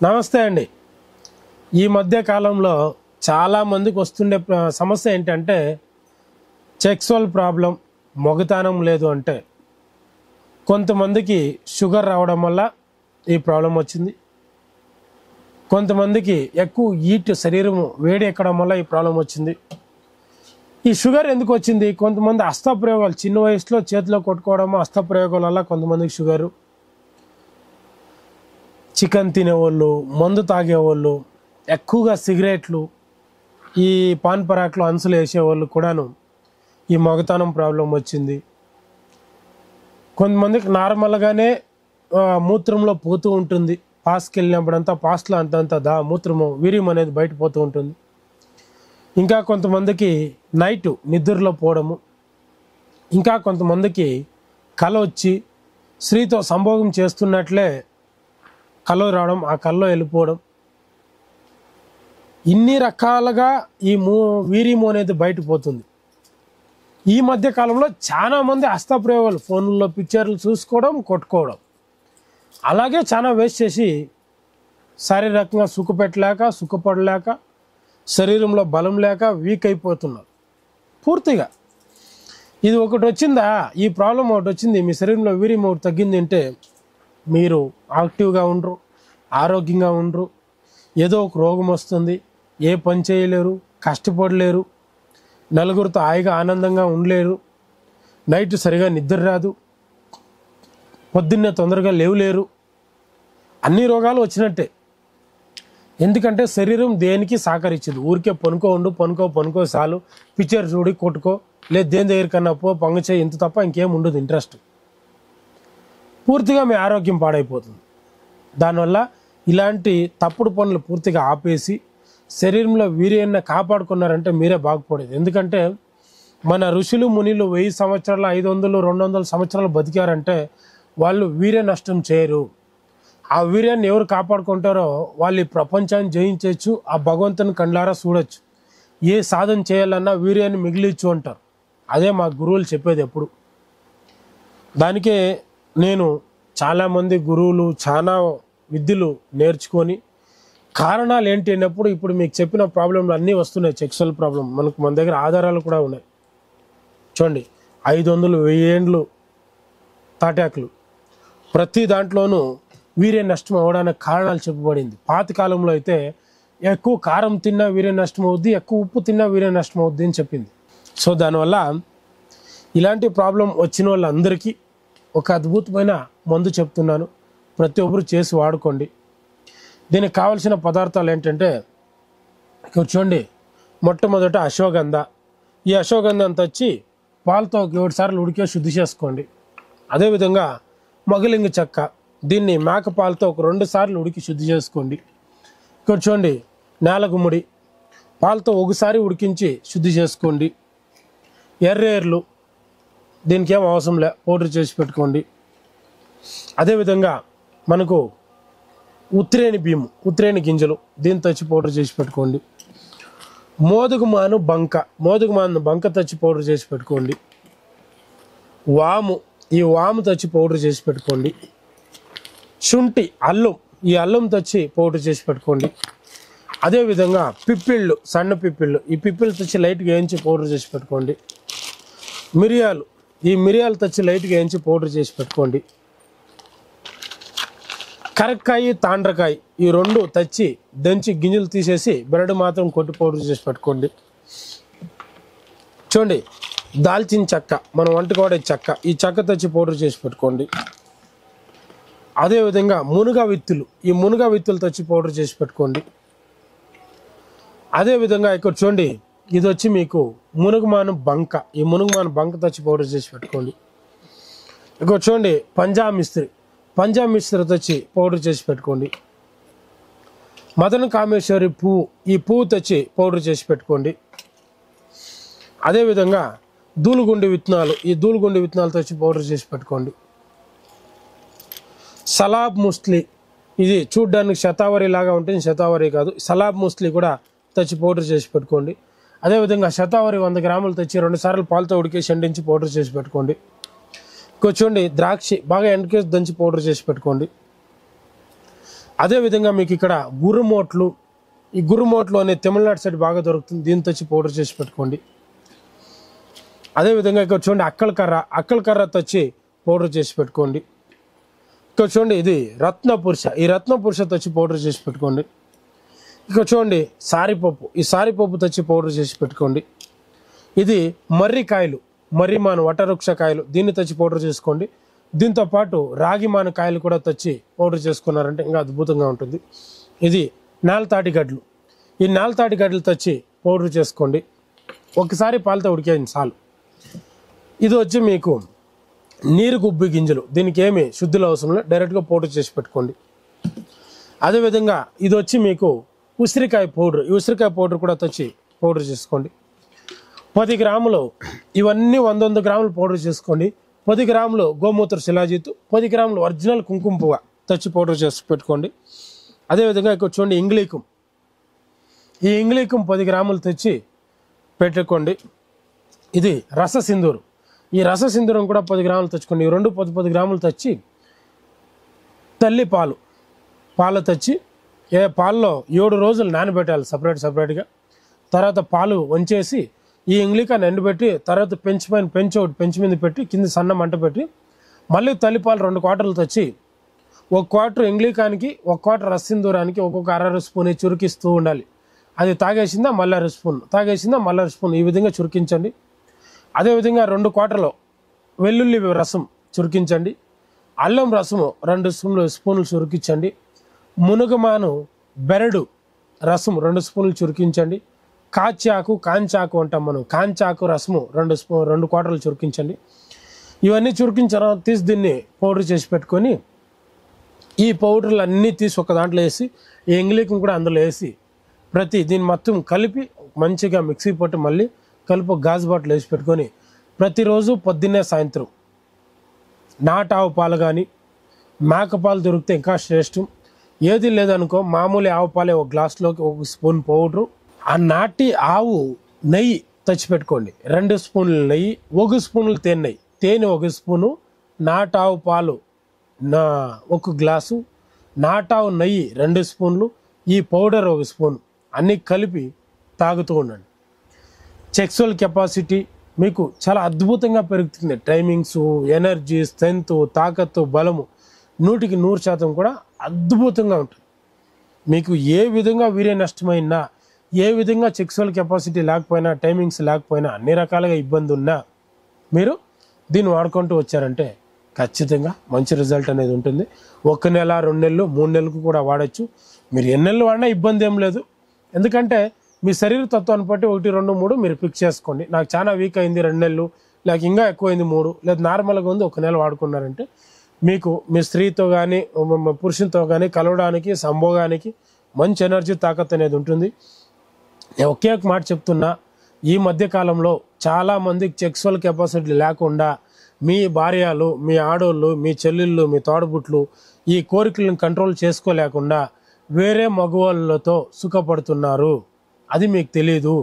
నమస్తే అండి. ఈ మధ్య కాలంలో చాలామందికి వస్తుండే సమస్య ఏంటంటే సెక్సువల్ ప్రాబ్లం, మొగతానం లేదు అంటే. కొంతమందికి షుగర్ రావడం వల్ల ఈ ప్రాబ్లం వచ్చింది. కొంతమందికి ఎక్కువ హీట్, శరీరం వేడి ఎక్కడం వల్ల ఈ ప్రాబ్లం వచ్చింది. ఈ షుగర్ ఎందుకు వచ్చింది? కొంతమంది హస్తప్రయోగాలు, చిన్న వయసులో చేతిలో కొట్టుకోవడము, హస్తప్రయోగాల వల్ల కొంతమందికి షుగరు. చికెన్ తినేవాళ్ళు, మందు తాగేవాళ్ళు, ఎక్కువగా సిగరెట్లు, ఈ పాన్ పరాకులు అంచులు వేసేవాళ్ళు కూడాను ఈ మొగతనం ప్రాబ్లం వచ్చింది. కొంతమందికి నార్మల్గానే మూత్రంలో పోతూ ఉంటుంది. పాస్కి వెళ్ళినప్పుడంతా పాస్లో అంతంత మూత్రము, వీర్యం అనేది బయట పోతూ ఉంటుంది. ఇంకా కొంతమందికి నైటు నిద్రలో పోవడము, ఇంకా కొంతమందికి కల వచ్చి స్త్రీతో సంభోగం చేస్తున్నట్లే కల్లో రావడం, ఆ కల్లో వెళ్ళిపోవడం. ఇన్ని రకాలుగా ఈ వీర్యము అనేది బయటపోతుంది. ఈ మధ్య కాలంలో చాలామంది హస్తప్రయోగాలు, ఫోన్లో పిక్చర్లు చూసుకోవడం, కొట్టుకోవడం, అలాగే చాలా వేస్ట్ చేసి శారీరకంగా సుఖపడలేక శరీరంలో బలం లేక వీక్ అయిపోతున్నారు పూర్తిగా. ఇది ఒకటి వచ్చిందా, ఈ ప్రాబ్లం ఒకటి వచ్చింది, మీ శరీరంలో వీర్యం ఒకటి తగ్గింది అంటే మీరు యాక్టివ్గా ఉండరు, ఆరోగ్యంగా ఉండరు. ఏదో ఒక రోగం వస్తుంది, ఏ పని చేయలేరు, కష్టపడలేరు, నలుగురితో హాయిగా ఆనందంగా ఉండలేరు, నైట్ సరిగా నిద్ర రాదు, పొద్దున్నే తొందరగా లేవలేరు. అన్ని రోగాలు వచ్చినట్టే. ఎందుకంటే శరీరం దేనికి సహకరించదు. ఊరికే పనుకో చాలు, పిక్చర్ చూడి కొట్టుకో, లేదు దేని దగ్గరికన్నా పంగు చేయి, ఇంత తప్ప ఇంకేం ఉండదు ఇంట్రెస్ట్. పూర్తిగా మీ ఆరోగ్యం పాడైపోతుంది. దానివల్ల ఇలాంటి తప్పుడు పనులు పూర్తిగా ఆపేసి శరీరంలో వీర్యాన్ని కాపాడుకున్నారంటే మీరే బాగుపడేది. ఎందుకంటే మన ఋషులు మునిలు 1000 సంవత్సరాలు, 500, 200 సంవత్సరాలు బతికారంటే వాళ్ళు వీర్య నష్టం చేయరు. ఆ వీర్యాన్ని ఎవరు కాపాడుకుంటారో వాళ్ళు ఈ ప్రపంచాన్ని జయించవచ్చు, ఆ భగవంతుని కండ్లారా చూడొచ్చు. ఏ సాధన చేయాలన్నా వీర్యాన్ని మిగిలిచ్చు అంటారు. అదే మా గురువులు చెప్పేది ఎప్పుడు. దానికే నేను చాలామంది గురువులు చాలా విద్యలు నేర్చుకొని కారణాలు ఏంటి అన్నప్పుడు ఇప్పుడు మీకు చెప్పిన ప్రాబ్లంలు అన్నీ వస్తున్నాయి. సెక్సువల్ ప్రాబ్లం మన దగ్గర ఆధారాలు కూడా ఉన్నాయి. చూడండి, 500, 1000 ఏండ్లు తాటాకులు, ప్రతి దాంట్లోనూ వీర్య నష్టం అవ్వడానికి కారణాలు చెప్పబడింది. పాత కాలంలో అయితే ఎక్కువ కారం తిన్నా వీర్య నష్టం అవుద్ది, ఎక్కువ ఉప్పు తిన్నా వీర్య నష్టం అవుద్ది అని చెప్పింది. సో దానివల్ల ఇలాంటి ప్రాబ్లం వచ్చిన వాళ్ళందరికీ ఒక అద్భుతమైన మందు చెప్తున్నాను, ప్రతి ఒక్కరు చేసి వాడుకోండి. దీనికి కావలసిన పదార్థాలు ఏంటంటే ఇక్కడ చూడండి, మొట్టమొదట అశ్వగంధ. ఈ అశ్వగంధం తెచ్చి పాలతో 7 సార్లు ఉడికే శుద్ధి చేసుకోండి. అదేవిధంగా మొగలింగ చెక్క, దీన్ని మేకపాలతో ఒక 2 సార్లు ఉడికి శుద్ధి చేసుకోండి. ఇక్కడ చూడండి, నేలగుమ్మడి, పాలతో ఒకసారి ఉడికించి శుద్ధి చేసుకోండి. ఎర్రేర్లు, దీనికి ఏం అవసరం లే, పౌడర్ చేసి పెట్టుకోండి. అదేవిధంగా మనకు ఉత్రేణి బియ్యం, ఉత్రేణి గింజలు, దీన్ని తెచ్చి పౌడర్ చేసి పెట్టుకోండి. మోదుగుమాను బంక తెచ్చి పౌడర్ చేసి పెట్టుకోండి. వాము, ఈ వాము తెచ్చి పౌడర్ చేసి పెట్టుకోండి. శుంఠి, అల్లం, ఈ అల్లం తెచ్చి పౌడర్ చేసి పెట్టుకోండి. అదేవిధంగా పిప్పిళ్ళు, సన్న పిప్పిళ్ళు, ఈ పిప్పిళ్ళు తెచ్చి లైట్గా వేయించి పౌడర్ చేసి పెట్టుకోండి. మిరియాలు, ఈ మిరియాలు తెచ్చి లైట్గా వేయించి పౌడర్ చేసి పెట్టుకోండి. కరక్కాయ, తాండ్రకాయ, ఈ 2 తెచ్చి దంచి గింజలు తీసేసి బెరడు మాత్రం కొట్టి పౌడర్ చేసి పెట్టుకోండి. చూడండి, దాల్చిన చెక్క, మనం వంటకోడే చెక్క, ఈ చెక్క తెచ్చి పౌడర్ చేసి పెట్టుకోండి. అదేవిధంగా మునగ విత్తులు, ఈ మునగ విత్తులు తెచ్చి పౌడర్ చేసి పెట్టుకోండి. అదేవిధంగా ఇక్కడ చూడండి, ఇది వచ్చి మీకు మునుగుమాను బంక, ఈ మునుగుమాను బంక తెచ్చి పౌడర్ చేసి పెట్టుకోండి. ఇక్కడ చూడండి, పంజా మిస్త్రి తెచ్చి పౌడర్ చేసి పెట్టుకోండి. మదన కామేశ్వరి పువ్వు, ఈ పువ్వు తెచ్చి పౌడర్ చేసి పెట్టుకోండి. అదేవిధంగా దూలుగుండి విత్తనాలు, ఈ దూలుగుండి విత్తనాలు తెచ్చి పౌడర్ చేసి పెట్టుకోండి. సలాబ్ ముస్లి, ఇది చూడ్డానికి శతావరి లాగా ఉంటుంది, శతావరి కాదు, సలాబ్ ముస్లి కూడా తెచ్చి పౌడర్ చేసి పెట్టుకోండి. అదేవిధంగా శతావరి 100 గ్రాములు తెచ్చి 2 సార్లు పాలతో ఉడికేసి ఎండించి పౌడర్ చేసి పెట్టుకోండి. కూర్చోండి, ద్రాక్ష బాగా ఎండకేసి దంచి పౌడర్ చేసి పెట్టుకోండి. అదేవిధంగా మీకు ఇక్కడ గురుమోట్లు, ఈ గురుమోట్లు అనేది తమిళనాడు సైడ్ బాగా దొరుకుతుంది, దీంతో వచ్చి పౌడర్ చేసి పెట్టుకోండి. అదేవిధంగా ఇక్కడ చూడండి అక్కల కర్రతో వచ్చి పౌడర్ చేసి పెట్టుకోండి. ఇక్కడ చూడండి ఇది రత్నపురుష, ఈ రత్నపురుషతో వచ్చి పౌడర్ చేసి పెట్టుకోండి. ఇక్కడ చూడండి సారిపప్పు, ఈ సారిపప్పుతో వచ్చి పౌడర్ చేసి పెట్టుకోండి. ఇది మర్రికాయలు, మర్రిమాను వటవృక్షకాయలు, దీన్ని తెచ్చి పౌడర్ చేసుకోండి. దీంతో పాటు రాగిమాను కాయలు కూడా తెచ్చి పౌడర్ చేసుకున్నారంటే ఇంకా అద్భుతంగా ఉంటుంది. ఇది నేలతాటి గడ్డలు, ఈ నేలతాటి గడ్డలు తెచ్చి పౌడర్ చేసుకోండి. ఒకసారి పాలతో ఉడికేయండి చాలు. ఇది వచ్చి మీకు నీరు గుబ్బి గింజలు, దీనికి ఏమి శుద్ధులు అవసరం లేదు, డైరెక్ట్గా పౌడర్ చేసి పెట్టుకోండి. అదేవిధంగా ఇది వచ్చి మీకు ఉసిరికాయ పౌడర్, ఈ ఉసిరికాయ పౌడర్ కూడా తెచ్చి పౌడర్ చేసుకోండి. 10 గ్రాములు, ఇవన్నీ 100 గ్రాములు పౌడర్ చేసుకోండి. 10 గ్రాములు గోమూత్ర శిలాజీతు, 10 గ్రాములు ఒరిజినల్ కుంకుమ పువ్వు తెచ్చి పౌడర్ చేసి పెట్టుకోండి. అదేవిధంగా ఇక్కడ చూడండి ఇంగ్లీకం, ఈ ఇంగ్లీకం 10 గ్రాములు తెచ్చి పెట్టుకోండి. ఇది రస సింధూరు, ఈ రస సింధూరం కూడా 10 గ్రాములు తెచ్చుకోండి. ఈ రెండు 10 గ్రాములు తెచ్చి తల్లి పాలు తెచ్చి పాలలో 7 రోజులు నానబెట్టాలి సపరేట్గా. తర్వాత పాలు వంచేసి ఈ ఇంగ్లీకాన్ని ఎండబెట్టి తర్వాత పెంచు మీద పెట్టి కింద సన్న మంట పెట్టి మళ్ళీ తల్లిపాలు 2 క్వార్టర్లు తెచ్చి 1 క్వార్టర్ ఇంగ్లీకానికి 1 క్వార్టర్ రసిందూరానికి ఒక్కొక్క 1/2 స్పూన్ చురికిస్తూ ఉండాలి. అది తాగేసిందా మళ్ళీ 1/2 స్పూన్, తాగేసిందా మళ్ళీ 1/2 స్పూన్, ఈ విధంగా చురికించండి. అదేవిధంగా 2 క్వార్టర్లు వెల్లుల్లి రసం చురికించండి. అల్లం రసము 2 స్పూన్లు చురికించండి. మునగమాను బెరడు రసం 2 స్పూన్లు చురికించండి. కాంచాకు అంటాం మనం, కాంచాకు రసము 2 క్వార్టర్లు చురికించండి. ఇవన్నీ చురికించిన తీసి దీన్ని పౌడర్ చేసి పెట్టుకొని ఈ పౌడర్లు అన్నీ తీసి ఒక దాంట్లో వేసి ఈ ఇంగ్లీకం కూడా అందులో వేసి దీన్ని మొత్తం కలిపి మంచిగా మిక్సీ పట్టి మళ్ళీ కలిపి గాజు బాటిల్ వేసి పెట్టుకొని ప్రతిరోజు పొద్దున్నే సాయంత్రం నాటావు పాలు కానీ మేకపాలు దొరికితే ఇంకా శ్రేష్టం. ఏది లేదనుకో మామూలు ఆవు పాలే 1 గ్లాసులోకి 1 స్పూన్ పౌడరు, ఆ నాటి ఆవు నెయ్యి తెచ్చిపెట్టుకోండి. 2 స్పూన్లు నెయ్యి, 1 స్పూన్లు తేనె 1 స్పూను, నాటావు పాలు 1 గ్లాసు, నాటావు నెయ్యి 2 స్పూన్లు, ఈ పౌడర్ 1 స్పూన్ అన్నీ కలిపి తాగుతూ ఉండండి. సెక్సువల్ కెపాసిటీ మీకు చాలా అద్భుతంగా పెరుగుతుంది. టైమింగ్స్, ఎనర్జీ, స్ట్రెంత్, తాకత్తు, బలము 100కి 100% కూడా అద్భుతంగా ఉంటుంది. మీకు ఏ విధంగా వీర్య నష్టమైనా, ఏ విధంగా సెక్సువల్ కెపాసిటీ లేకపోయినా, టైమింగ్స్ లేకపోయినా, అన్ని రకాలుగా ఇబ్బంది ఉన్నా మీరు దీన్ని వాడుకుంటూ వచ్చారంటే ఖచ్చితంగా మంచి రిజల్ట్ అనేది ఉంటుంది. 1 నెల, 2 నెలలు, 3 నెలలకు కూడా వాడచ్చు. మీరు ఎన్ని నెలలు వాడినా ఇబ్బంది ఏం లేదు. ఎందుకంటే మీ శరీర తత్వాన్ని బట్టి 1, 2, 3 మీరు ఫిక్స్ చేసుకోండి. నాకు చాలా వీక్ అయింది 2 నెలలు, లేక ఇంకా ఎక్కువైంది 3, లేదా నార్మల్గా ఉంది 1 నెల వాడుకున్నారంటే మీకు మీ స్త్రీతో కానీ పురుషునితో కానీ కలవడానికి, సంభోగానికి మంచి ఎనర్జీ, తాకత్ అనేది ఉంటుంది. నేను ఒకే ఒక మాట చెప్తున్నా, ఈ మధ్యకాలంలో చాలామందికి సెక్సువల్ కెపాసిటీ లేకుండా మీ భార్యలు, మీ ఆడోళ్ళు, మీ చెల్లెళ్ళు, మీ తోడబుట్లు ఈ కోరికలను కంట్రోల్ చేసుకోలేకుండా వేరే మగవాళ్ళతో సుఖపడుతున్నారు. అది మీకు తెలీదు.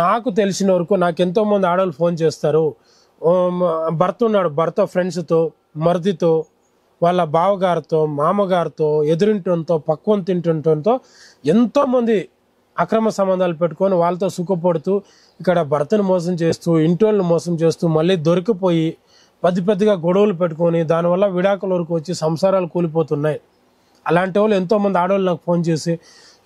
నాకు తెలిసిన వరకు నాకు ఎంతోమంది ఆడవాళ్ళు ఫోన్ చేస్తారు, భర్త ఉన్నాడు, భర్త ఫ్రెండ్స్తో, మరిదితో, వాళ్ళ బావగారితో, మామగారితో, ఎదురింటంతో, పక్వం తింటుంటంతో ఎంతోమంది అక్రమ సంబంధాలు పెట్టుకొని వాళ్ళతో సుఖపడుతూ ఇక్కడ భర్తను మోసం చేస్తూ, ఇంటోళ్ళని మోసం చేస్తూ మళ్ళీ దొరికిపోయి పెద్దగా గొడవలు పెట్టుకొని దానివల్ల విడాకుల వరకు వచ్చి సంసారాలు కూలిపోతున్నాయి. అలాంటి వాళ్ళు ఎంతోమంది ఆడవాళ్ళు నాకు ఫోన్ చేసి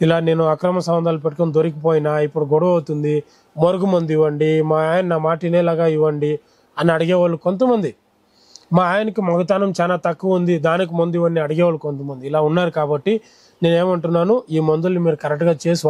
ఇలా నేను అక్రమ సంబంధాలు పెట్టుకొని దొరికిపోయినా, ఇప్పుడు గొడవ అవుతుంది, మరుగు మందు ఇవ్వండి, మా ఆయన నా మాట వినేలాగా ఇవ్వండి అని అడిగేవాళ్ళు కొంతమంది. మా ఆయనకి మగతనం చాలా తక్కువ ఉంది, దానికి మందు ఇవన్నీ అడిగేవాళ్ళు కొంతమంది ఇలా ఉన్నారు. కాబట్టి నేనేమంటున్నాను, ఈ మందుల్ని మీరు కరెక్ట్గా చేసి